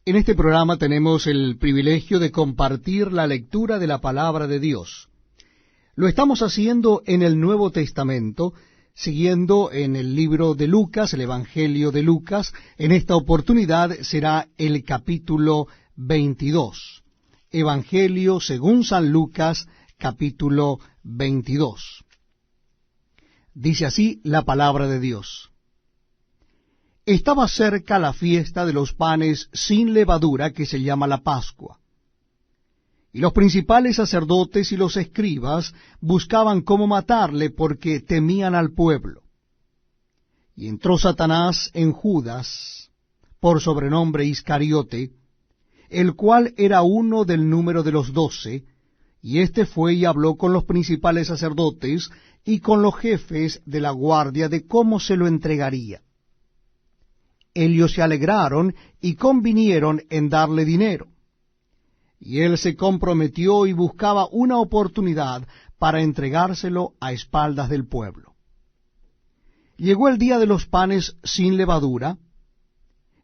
En este programa tenemos el privilegio de compartir la lectura de la palabra de Dios. Lo estamos haciendo en el Nuevo Testamento, siguiendo en el libro de Lucas, el Evangelio de Lucas. En esta oportunidad será el capítulo 22. Evangelio según San Lucas, capítulo 22. Dice así la palabra de Dios. Estaba cerca la fiesta de los panes sin levadura, que se llama la Pascua. Y los principales sacerdotes y los escribas buscaban cómo matarle, porque temían al pueblo. Y entró Satanás en Judas, por sobrenombre Iscariote, el cual era uno del número de los 12, y éste fue y habló con los principales sacerdotes y con los jefes de la guardia de cómo se lo entregaría. Ellos se alegraron y convinieron en darle dinero. Y él se comprometió y buscaba una oportunidad para entregárselo a espaldas del pueblo. Llegó el día de los panes sin levadura,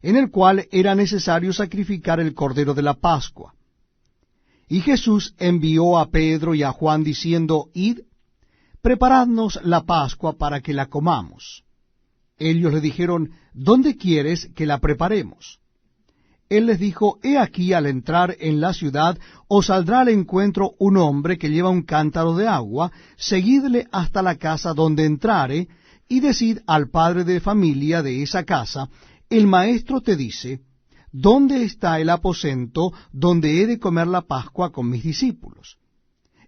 en el cual era necesario sacrificar el cordero de la Pascua. Y Jesús envió a Pedro y a Juan diciendo, Id, preparadnos la Pascua para que la comamos. Ellos le dijeron, ¿dónde quieres que la preparemos? Él les dijo, he aquí, al entrar en la ciudad, os saldrá al encuentro un hombre que lleva un cántaro de agua, seguidle hasta la casa donde entrare, y decid al padre de familia de esa casa, el maestro te dice, ¿dónde está el aposento donde he de comer la Pascua con mis discípulos?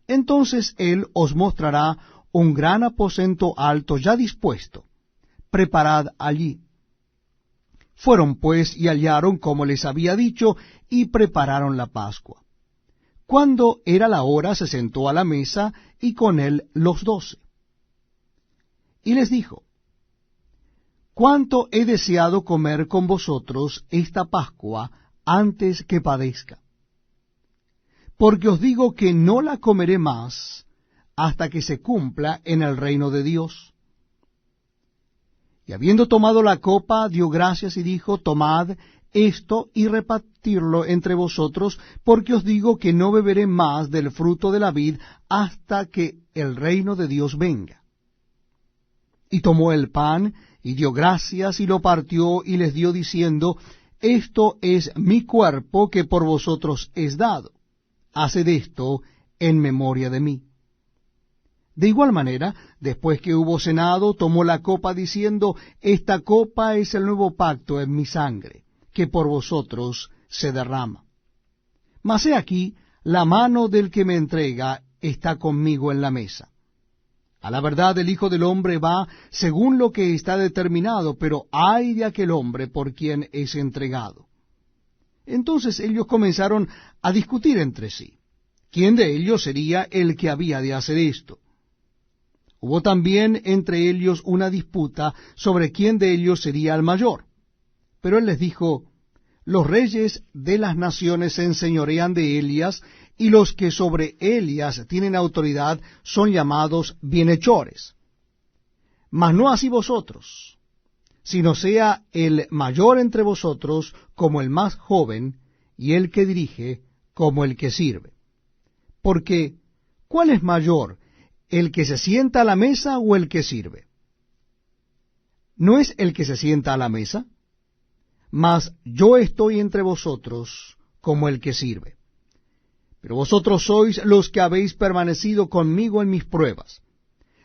Entonces él os mostrará un gran aposento alto ya dispuesto. Preparad allí. Fueron pues y hallaron como les había dicho, y prepararon la Pascua. Cuando era la hora, se sentó a la mesa, y con él los 12. Y les dijo, cuánto he deseado comer con vosotros esta Pascua antes que padezca. Porque os digo que no la comeré más hasta que se cumpla en el reino de Dios. Y habiendo tomado la copa, dio gracias y dijo, tomad esto y repartirlo entre vosotros, porque os digo que no beberé más del fruto de la vid hasta que el reino de Dios venga. Y tomó el pan, y dio gracias, y lo partió, y les dio diciendo, esto es mi cuerpo que por vosotros es dado. Haced esto en memoria de mí. De igual manera, después que hubo cenado, tomó la copa diciendo, esta copa es el nuevo pacto en mi sangre, que por vosotros se derrama. Mas he aquí, la mano del que me entrega está conmigo en la mesa. A la verdad el Hijo del Hombre va según lo que está determinado, pero ay de aquel hombre por quien es entregado. Entonces ellos comenzaron a discutir entre sí. ¿Quién de ellos sería el que había de hacer esto? Hubo también entre ellos una disputa sobre quién de ellos sería el mayor. Pero él les dijo, los reyes de las naciones se enseñorean de Elias, y los que sobre Elias tienen autoridad son llamados bienhechores. Mas no así vosotros, sino sea el mayor entre vosotros como el más joven, y el que dirige como el que sirve. Porque, ¿cuál es mayor, el que se sienta a la mesa o el que sirve? ¿No es el que se sienta a la mesa? Mas yo estoy entre vosotros como el que sirve. Pero vosotros sois los que habéis permanecido conmigo en mis pruebas.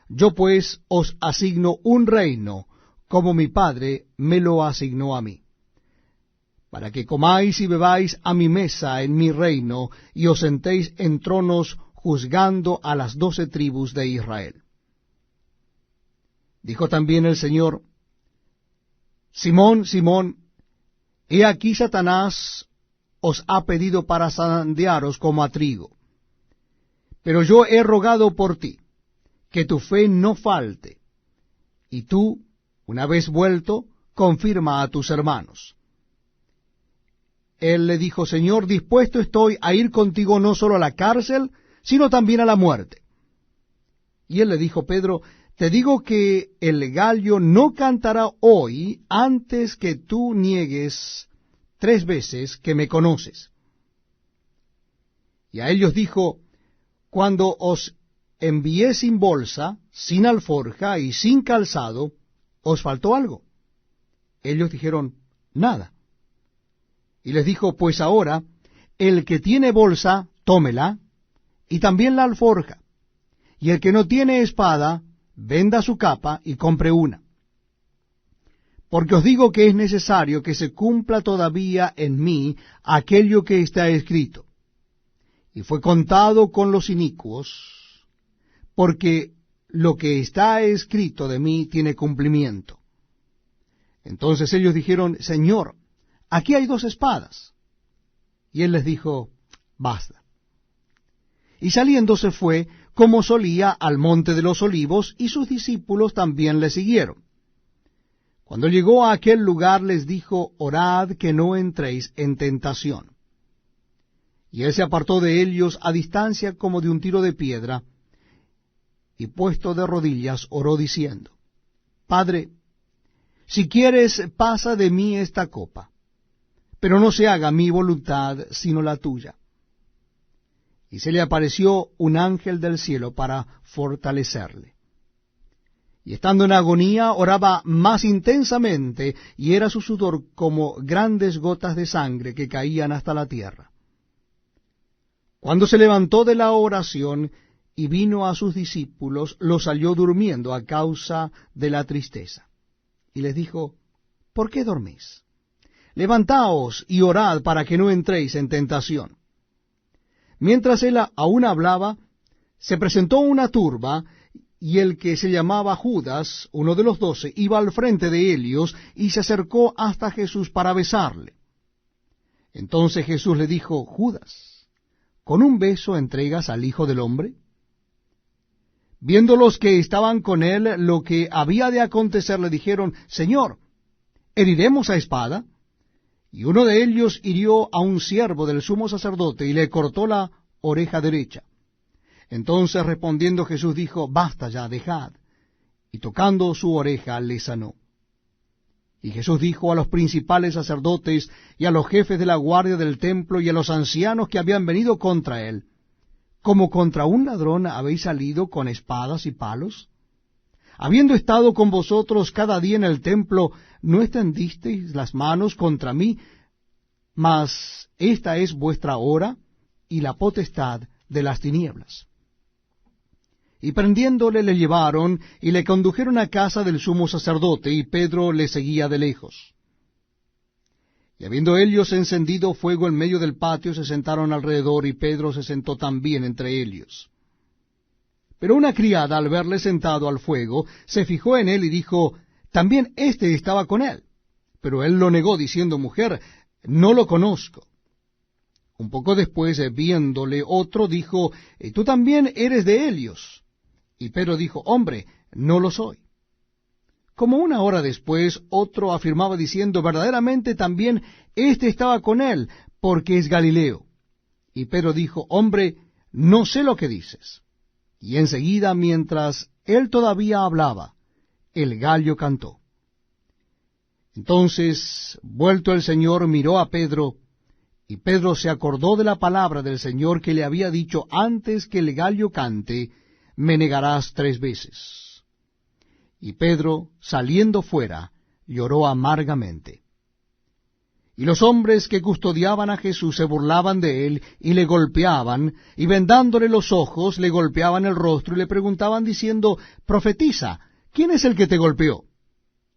Yo pues os asigno un reino, como mi Padre me lo asignó a mí, para que comáis y bebáis a mi mesa en mi reino, y os sentéis en tronos juzgando a las 12 tribus de Israel. Dijo también el Señor, Simón, Simón, he aquí Satanás os ha pedido para zarandearos como a trigo. Pero yo he rogado por ti, que tu fe no falte, y tú, una vez vuelto, confirma a tus hermanos. Él le dijo, Señor, dispuesto estoy a ir contigo no solo a la cárcel, sino también a la muerte. Y él le dijo, Pedro, te digo que el gallo no cantará hoy antes que tú niegues 3 veces que me conoces. Y a ellos dijo, cuando os envié sin bolsa, sin alforja y sin calzado, ¿os faltó algo? Ellos dijeron, nada. Y les dijo, pues ahora, el que tiene bolsa, tómela, y también la alforja. Y el que no tiene espada, venda su capa y compre una. Porque os digo que es necesario que se cumpla todavía en mí aquello que está escrito. Y fue contado con los inicuos, porque lo que está escrito de mí tiene cumplimiento. Entonces ellos dijeron, Señor, aquí hay 2 espadas. Y él les dijo, basta. Y saliendo se fue, como solía, al monte de los olivos, y sus discípulos también le siguieron. Cuando llegó a aquel lugar les dijo, orad que no entréis en tentación. Y él se apartó de ellos a distancia como de un tiro de piedra, y puesto de rodillas oró diciendo, Padre, si quieres, pasa de mí esta copa, pero no se haga mi voluntad sino la tuya. Y se le apareció un ángel del cielo para fortalecerle. Y estando en agonía, oraba más intensamente, y era su sudor como grandes gotas de sangre que caían hasta la tierra. Cuando se levantó de la oración y vino a sus discípulos, los halló durmiendo a causa de la tristeza. Y les dijo, ¿por qué dormís? Levantaos y orad para que no entréis en tentación. Mientras él aún hablaba, se presentó una turba, y el que se llamaba Judas, uno de los 12, iba al frente de ellos, y se acercó hasta Jesús para besarle. Entonces Jesús le dijo, Judas, ¿con un beso entregas al Hijo del Hombre? Viendo los que estaban con él lo que había de acontecer, le dijeron, Señor, ¿heriremos a espada? Y uno de ellos hirió a un siervo del sumo sacerdote y le cortó la oreja derecha. Entonces respondiendo Jesús dijo, basta ya, dejad. Y tocando su oreja le sanó. Y Jesús dijo a los principales sacerdotes y a los jefes de la guardia del templo y a los ancianos que habían venido contra él, ¿como contra un ladrón habéis salido con espadas y palos? Habiendo estado con vosotros cada día en el templo, ¿no extendisteis las manos contra mí? Mas esta es vuestra hora y la potestad de las tinieblas. Y prendiéndole le llevaron y le condujeron a casa del sumo sacerdote, y Pedro le seguía de lejos. Y habiendo ellos encendido fuego en medio del patio, se sentaron alrededor, y Pedro se sentó también entre ellos. Pero una criada, al verle sentado al fuego, se fijó en él y dijo, también éste estaba con él. Pero él lo negó, diciendo, mujer, no lo conozco. Un poco después, viéndole otro, dijo, tú también eres de ellos. Y Pedro dijo, hombre, no lo soy. Como una hora después, otro afirmaba diciendo, verdaderamente también éste estaba con él, porque es Galileo. Y Pedro dijo, hombre, no sé lo que dices. Y enseguida, mientras él todavía hablaba, el gallo cantó. Entonces, vuelto el Señor, miró a Pedro, y Pedro se acordó de la palabra del Señor que le había dicho, antes que el gallo cante, me negarás 3 veces. Y Pedro, saliendo fuera, lloró amargamente. Y los hombres que custodiaban a Jesús se burlaban de él, y le golpeaban, y vendándole los ojos, le golpeaban el rostro, y le preguntaban diciendo, profetiza, ¿quién es el que te golpeó?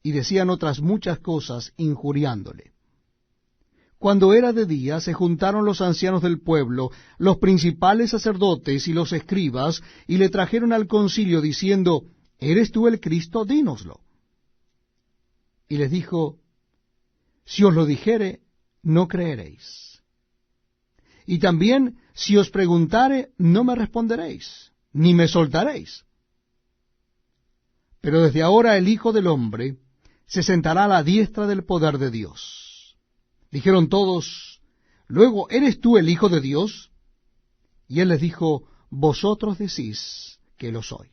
Y decían otras muchas cosas, injuriándole. Cuando era de día, se juntaron los ancianos del pueblo, los principales sacerdotes y los escribas, y le trajeron al concilio, diciendo, ¿eres tú el Cristo? Dínoslo. Y les dijo, si os lo dijere, no creeréis. Y también, si os preguntare, no me responderéis, ni me soltaréis. Pero desde ahora el Hijo del Hombre se sentará a la diestra del poder de Dios. Dijeron todos, luego, ¿eres tú el Hijo de Dios? Y él les dijo, vosotros decís que lo soy.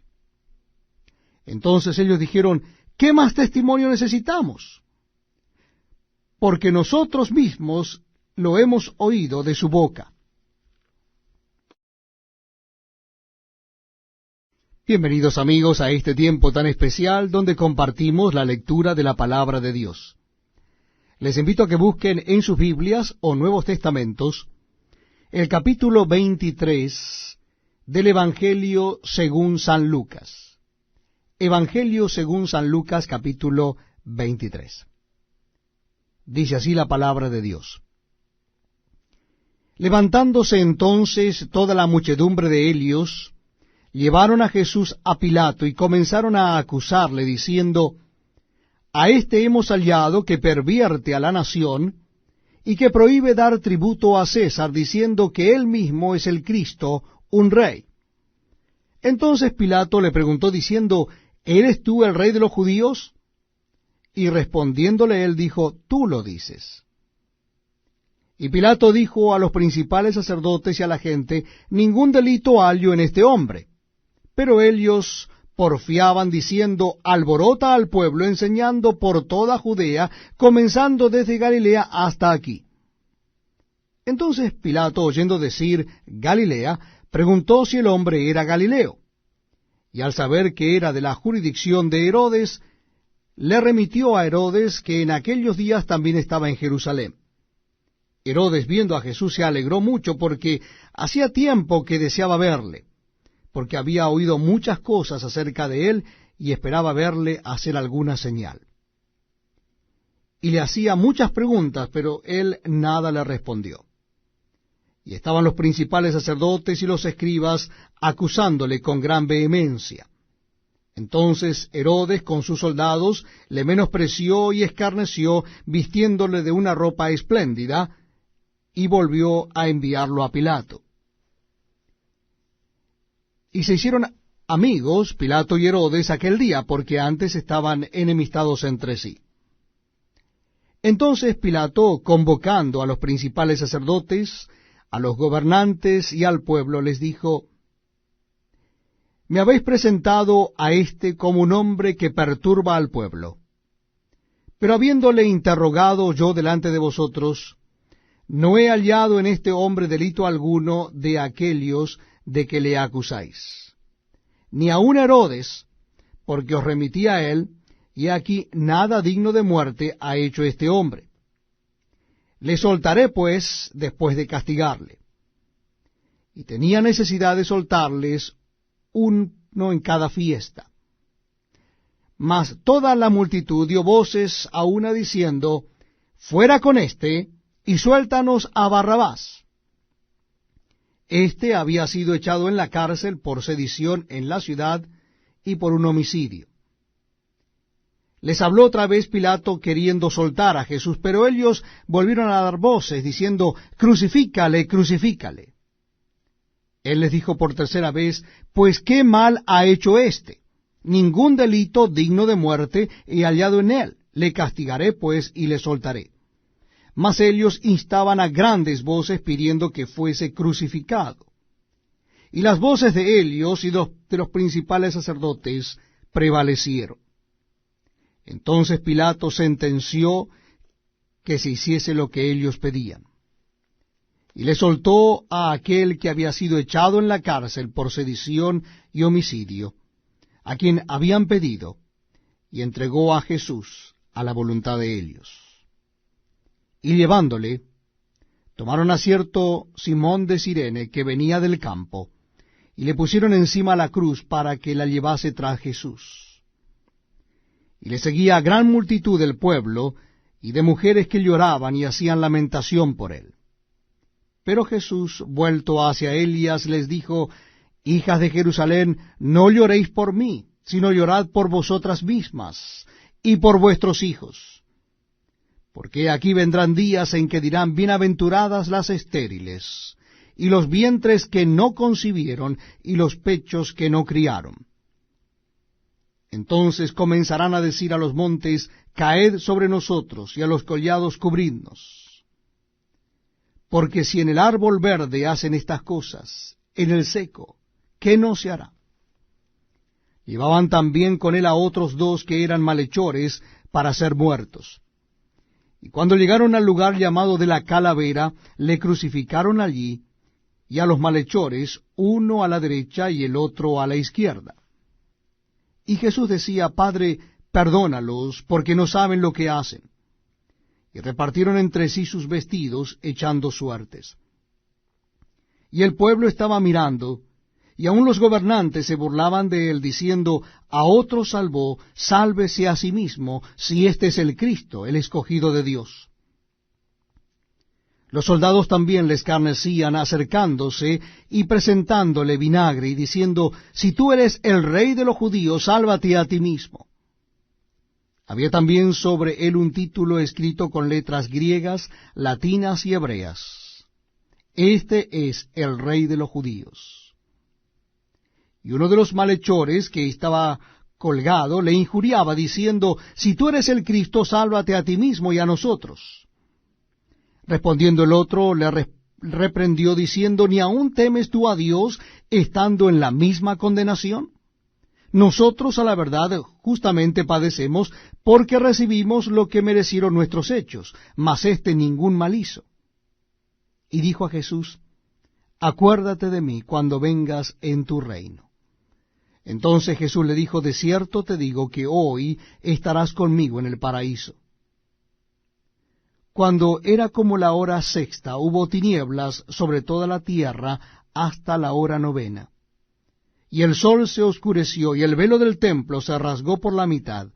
Entonces ellos dijeron, ¿qué más testimonio necesitamos? porque nosotros mismos lo hemos oído de su boca. Bienvenidos amigos a este tiempo tan especial donde compartimos la lectura de la palabra de Dios. Les invito a que busquen en sus Biblias o Nuevos Testamentos el capítulo 23 del Evangelio según San Lucas. Evangelio según San Lucas, capítulo 23. Dice así la palabra de Dios. Levantándose entonces toda la muchedumbre de ellos, llevaron a Jesús a Pilato y comenzaron a acusarle, diciendo, a éste hemos hallado que pervierte a la nación y que prohíbe dar tributo a César, diciendo que él mismo es el Cristo, un rey. Entonces Pilato le preguntó diciendo, ¿eres tú el rey de los judíos? Y respondiéndole él dijo, tú lo dices. Y Pilato dijo a los principales sacerdotes y a la gente, ningún delito hallo en este hombre. Pero ellos porfiaban diciendo, alborota al pueblo, enseñando por toda Judea, comenzando desde Galilea hasta aquí. Entonces Pilato, oyendo decir Galilea, preguntó si el hombre era Galileo. Y al saber que era de la jurisdicción de Herodes, le remitió a Herodes, que en aquellos días también estaba en Jerusalén. Herodes, viendo a Jesús, se alegró mucho, porque hacía tiempo que deseaba verle, porque había oído muchas cosas acerca de él, y esperaba verle hacer alguna señal. Y le hacía muchas preguntas, pero él nada le respondió. Y estaban los principales sacerdotes y los escribas acusándole con gran vehemencia. Entonces Herodes con sus soldados le menospreció y escarneció, vistiéndole de una ropa espléndida, y volvió a enviarlo a Pilato. Y se hicieron amigos Pilato y Herodes aquel día, porque antes estaban enemistados entre sí. Entonces Pilato, convocando a los principales sacerdotes, a los gobernantes y al pueblo, les dijo, me habéis presentado a éste como un hombre que perturba al pueblo. Pero habiéndole interrogado yo delante de vosotros, no he hallado en este hombre delito alguno de aquellos de que le acusáis, ni aun Herodes, porque os remití a él, y aquí nada digno de muerte ha hecho este hombre. Le soltaré, pues, después de castigarle. Y tenía necesidad de soltarles uno en cada fiesta. Mas toda la multitud dio voces a una diciendo, fuera con éste, y suéltanos a Barrabás. Este había sido echado en la cárcel por sedición en la ciudad y por un homicidio. Les habló otra vez Pilato queriendo soltar a Jesús, pero ellos volvieron a dar voces diciendo, crucifícale, crucifícale. Él les dijo por tercera vez, pues qué mal ha hecho éste. Ningún delito digno de muerte he hallado en él. Le castigaré pues y le soltaré. Mas ellos instaban a grandes voces pidiendo que fuese crucificado. Y las voces de ellos y de los principales sacerdotes prevalecieron. Entonces Pilato sentenció que se hiciese lo que ellos pedían. Y le soltó a aquel que había sido echado en la cárcel por sedición y homicidio, a quien habían pedido, y entregó a Jesús a la voluntad de ellos. Y llevándole, tomaron a cierto Simón de Cirene, que venía del campo, y le pusieron encima la cruz para que la llevase tras Jesús. Y le seguía gran multitud del pueblo, y de mujeres que lloraban y hacían lamentación por él. Pero Jesús, vuelto hacia ellas, les dijo, hijas de Jerusalén, no lloréis por mí, sino llorad por vosotras mismas, y por vuestros hijos. Porque aquí vendrán días en que dirán, bienaventuradas las estériles, y los vientres que no concibieron, y los pechos que no criaron. Entonces comenzarán a decir a los montes, caed sobre nosotros, y a los collados cubridnos. Porque si en el árbol verde hacen estas cosas, en el seco, ¿qué no se hará? Llevaban también con él a otros dos que eran malhechores para ser muertos. Y cuando llegaron al lugar llamado de la Calavera, le crucificaron allí, y a los malhechores, uno a la derecha y el otro a la izquierda. Y Jesús decía: Padre, perdónalos, porque no saben lo que hacen. Y repartieron entre sí sus vestidos, echando suertes. Y el pueblo estaba mirando, y aun los gobernantes se burlaban de él, diciendo: A otro salvó, sálvese a sí mismo, si este es el Cristo, el escogido de Dios. Los soldados también le escarnecían, acercándose y presentándole vinagre, y diciendo: Si tú eres el rey de los judíos, sálvate a ti mismo. Había también sobre él un título escrito con letras griegas, latinas y hebreas: Este es el rey de los judíos. Y uno de los malhechores que estaba colgado le injuriaba, diciendo: Si tú eres el Cristo, sálvate a ti mismo y a nosotros. Respondiendo el otro, le reprendió, diciendo: ¿Ni aun temes tú a Dios, estando en la misma condenación? Nosotros, a la verdad, justamente padecemos, porque recibimos lo que merecieron nuestros hechos, mas éste ningún mal hizo. Y dijo a Jesús: Acuérdate de mí cuando vengas en tu reino. Entonces Jesús le dijo: De cierto te digo que hoy estarás conmigo en el paraíso. Cuando era como la hora sexta, hubo tinieblas sobre toda la tierra hasta la hora novena. Y el sol se oscureció, y el velo del templo se rasgó por la mitad.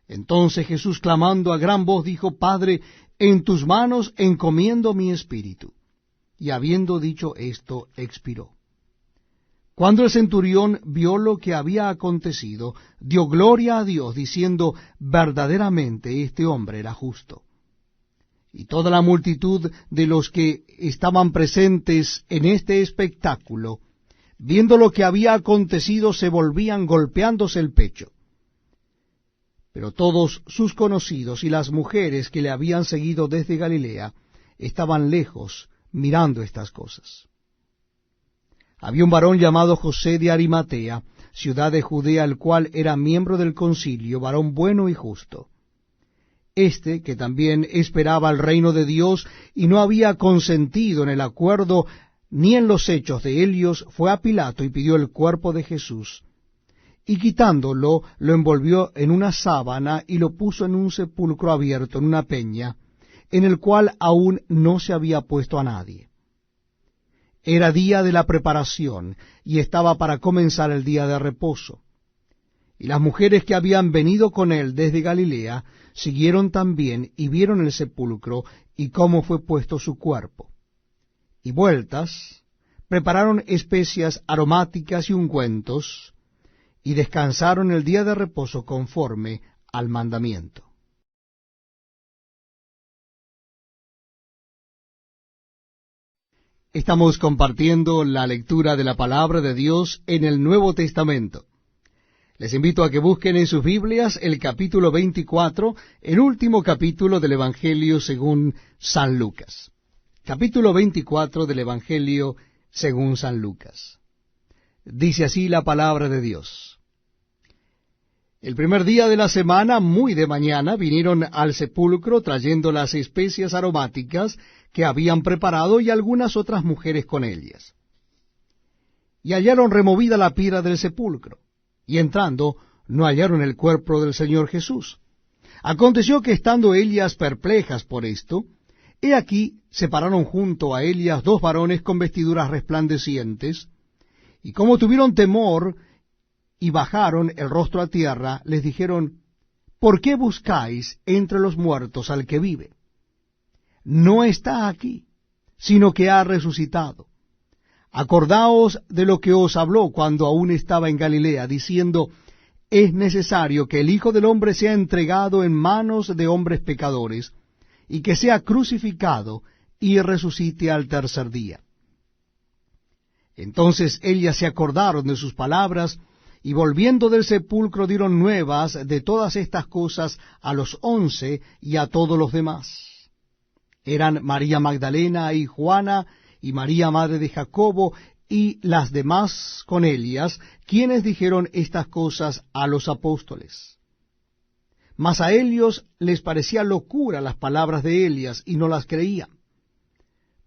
Entonces Jesús, clamando a gran voz, dijo: Padre, en tus manos encomiendo mi espíritu. Y habiendo dicho esto, expiró. Cuando el centurión vio lo que había acontecido, dio gloria a Dios, diciendo: Verdaderamente este hombre era justo. Y toda la multitud de los que estaban presentes en este espectáculo, viendo lo que había acontecido, se volvían golpeándose el pecho. Pero todos sus conocidos y las mujeres que le habían seguido desde Galilea estaban lejos mirando estas cosas. Había un varón llamado José de Arimatea, ciudad de Judea, el cual era miembro del concilio, varón bueno y justo. Este, que también esperaba el reino de Dios y no había consentido en el acuerdo ni en los hechos de Helios, fue a Pilato y pidió el cuerpo de Jesús. Y quitándolo, lo envolvió en una sábana y lo puso en un sepulcro abierto, en una peña, en el cual aún no se había puesto a nadie. Era día de la preparación, y estaba para comenzar el día de reposo. Y las mujeres que habían venido con él desde Galilea siguieron también y vieron el sepulcro y cómo fue puesto su cuerpo. Y vueltas, prepararon especias aromáticas y ungüentos, y descansaron el día de reposo conforme al mandamiento. Estamos compartiendo la lectura de la palabra de Dios en el Nuevo Testamento. Les invito a que busquen en sus Biblias el capítulo 24, el último capítulo del Evangelio según San Lucas. Capítulo 24 del Evangelio según San Lucas. Dice así la palabra de Dios. El primer día de la semana, muy de mañana, vinieron al sepulcro trayendo las especias aromáticas que habían preparado y algunas otras mujeres con ellas. Y hallaron removida la piedra del sepulcro, y entrando no hallaron el cuerpo del Señor Jesús. Aconteció que estando ellas perplejas por esto, he aquí se pararon junto a ellas dos varones con vestiduras resplandecientes, y como tuvieron temor y bajaron el rostro a tierra, les dijeron: ¿Por qué buscáis entre los muertos al que vive? No está aquí, sino que ha resucitado. Acordaos de lo que os habló cuando aún estaba en Galilea, diciendo: es necesario que el Hijo del Hombre sea entregado en manos de hombres pecadores, y que sea crucificado y resucite al tercer día. Entonces ellas se acordaron de sus palabras, y volviendo del sepulcro dieron nuevas de todas estas cosas a los 11 y a todos los demás. Eran María Magdalena y Juana, y María madre de Jacobo, y las demás con ellas, quienes dijeron estas cosas a los apóstoles. Mas a ellos les parecía locura las palabras de Elías, y no las creían.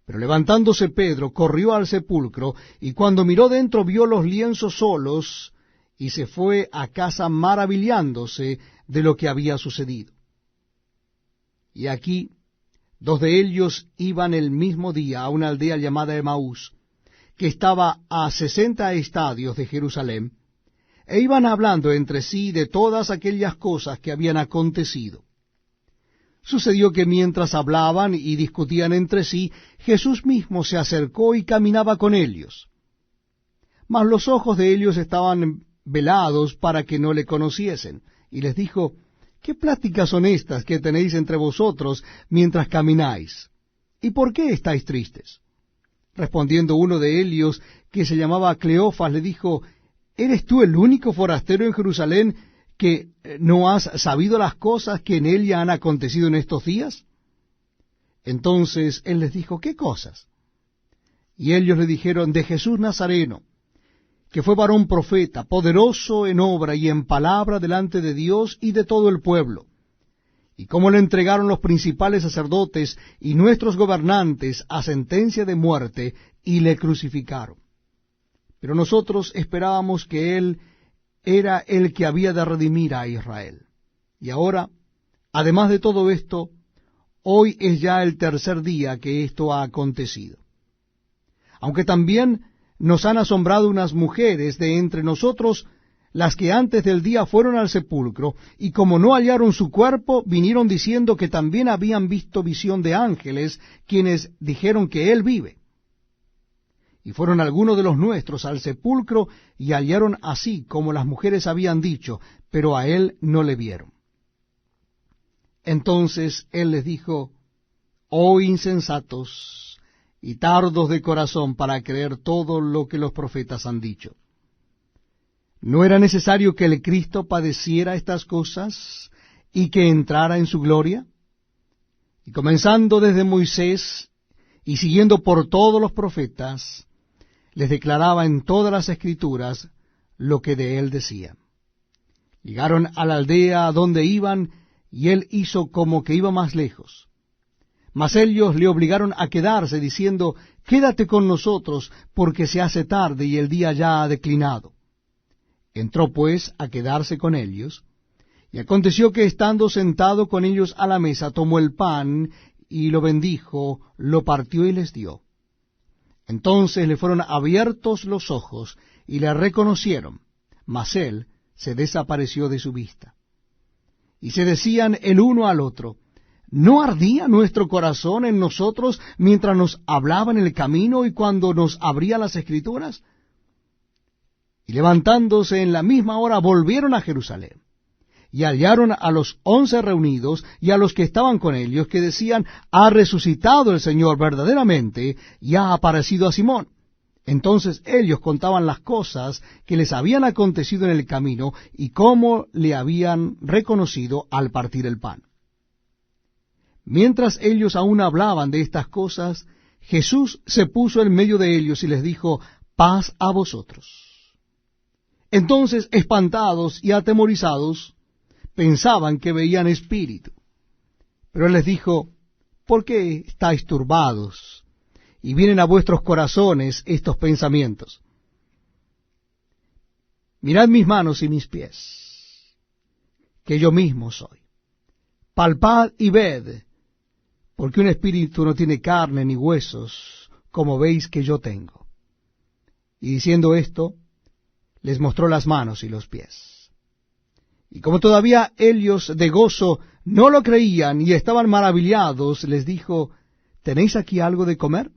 Pero levantándose Pedro, corrió al sepulcro, y cuando miró dentro vio los lienzos solos, y se fue a casa maravillándose de lo que había sucedido. Y aquí, dos de ellos iban el mismo día a una aldea llamada Emaús, que estaba a 60 estadios de Jerusalén, e iban hablando entre sí de todas aquellas cosas que habían acontecido. Sucedió que mientras hablaban y discutían entre sí, Jesús mismo se acercó y caminaba con ellos. Mas los ojos de ellos estaban velados para que no le conociesen, y les dijo: ¿Qué pláticas son estas que tenéis entre vosotros mientras camináis? ¿Y por qué estáis tristes? Respondiendo uno de ellos, que se llamaba Cleofas, le dijo: ¿Eres tú el único forastero en Jerusalén que no has sabido las cosas que en ella han acontecido en estos días? Entonces él les dijo: ¿Qué cosas? Y ellos le dijeron: de Jesús Nazareno, que fue varón profeta, poderoso en obra y en palabra delante de Dios y de todo el pueblo, y cómo le entregaron los principales sacerdotes y nuestros gobernantes a sentencia de muerte, y le crucificaron. Pero nosotros esperábamos que él era el que había de redimir a Israel. Y ahora, además de todo esto, hoy es ya el tercer día que esto ha acontecido. Aunque también nos han asombrado unas mujeres de entre nosotros, las que antes del día fueron al sepulcro, y como no hallaron su cuerpo, vinieron diciendo que también habían visto visión de ángeles, quienes dijeron que él vive. Y fueron algunos de los nuestros al sepulcro, y hallaron así como las mujeres habían dicho, pero a él no le vieron. Entonces él les dijo: Oh insensatos y tardos de corazón para creer todo lo que los profetas han dicho. ¿No era necesario que el Cristo padeciera estas cosas y que entrara en su gloria? Y comenzando desde Moisés y siguiendo por todos los profetas, les declaraba en todas las Escrituras lo que de él decía. Llegaron a la aldea a donde iban, y él hizo como que iba más lejos. Mas ellos le obligaron a quedarse, diciendo: Quédate con nosotros, porque se hace tarde y el día ya ha declinado. Entró pues a quedarse con ellos, y aconteció que estando sentado con ellos a la mesa, tomó el pan, y lo bendijo, lo partió y les dio. Entonces le fueron abiertos los ojos, y le reconocieron, mas él se desapareció de su vista. Y se decían el uno al otro: ¿no ardía nuestro corazón en nosotros mientras nos hablaba en el camino y cuando nos abría las Escrituras? Y levantándose en la misma hora volvieron a Jerusalén. Y hallaron a los 11 reunidos y a los que estaban con ellos, que decían: Ha resucitado el Señor verdaderamente, y ha aparecido a Simón. Entonces ellos contaban las cosas que les habían acontecido en el camino, y cómo le habían reconocido al partir el pan. Mientras ellos aún hablaban de estas cosas, Jesús se puso en medio de ellos y les dijo: Paz a vosotros. Entonces, espantados y atemorizados, pensaban que veían espíritu. Pero él les dijo: ¿por qué estáis turbados y vienen a vuestros corazones estos pensamientos? Mirad mis manos y mis pies, que yo mismo soy. Palpad y ved, porque un espíritu no tiene carne ni huesos, como veis que yo tengo. Y diciendo esto, les mostró las manos y los pies. Y como todavía ellos de gozo no lo creían y estaban maravillados, les dijo: ¿tenéis aquí algo de comer?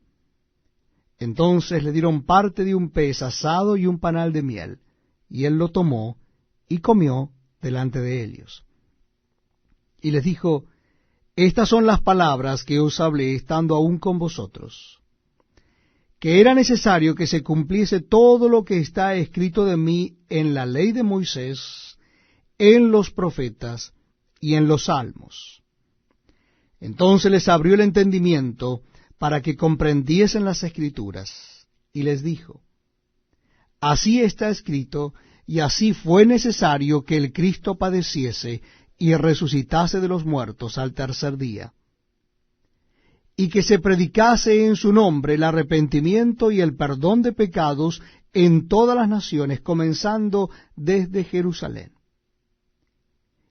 Entonces le dieron parte de un pez asado y un panal de miel, y él lo tomó y comió delante de ellos. Y les dijo: Estas son las palabras que os hablé estando aún con vosotros, que era necesario que se cumpliese todo lo que está escrito de mí en la ley de Moisés, en los profetas y en los salmos. Entonces les abrió el entendimiento para que comprendiesen las Escrituras, y les dijo: Así está escrito, y así fue necesario que el Cristo padeciese y resucitase de los muertos al tercer día, y que se predicase en su nombre el arrepentimiento y el perdón de pecados en todas las naciones, comenzando desde Jerusalén.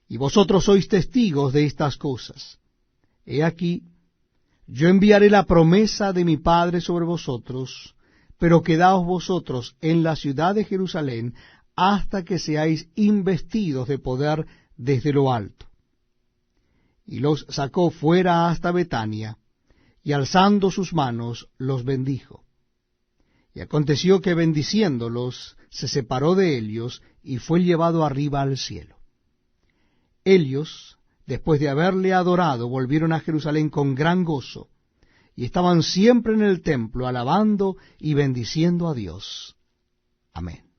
Y vosotros sois testigos de estas cosas. He aquí, yo enviaré la promesa de mi Padre sobre vosotros, pero quedaos vosotros en la ciudad de Jerusalén hasta que seáis investidos de poder desde lo alto. Y los sacó fuera hasta Betania, y alzando sus manos los bendijo. Y aconteció que bendiciéndolos se separó de ellos y fue llevado arriba al cielo. Ellos, después de haberle adorado, volvieron a Jerusalén con gran gozo, y estaban siempre en el templo alabando y bendiciendo a Dios. Amén.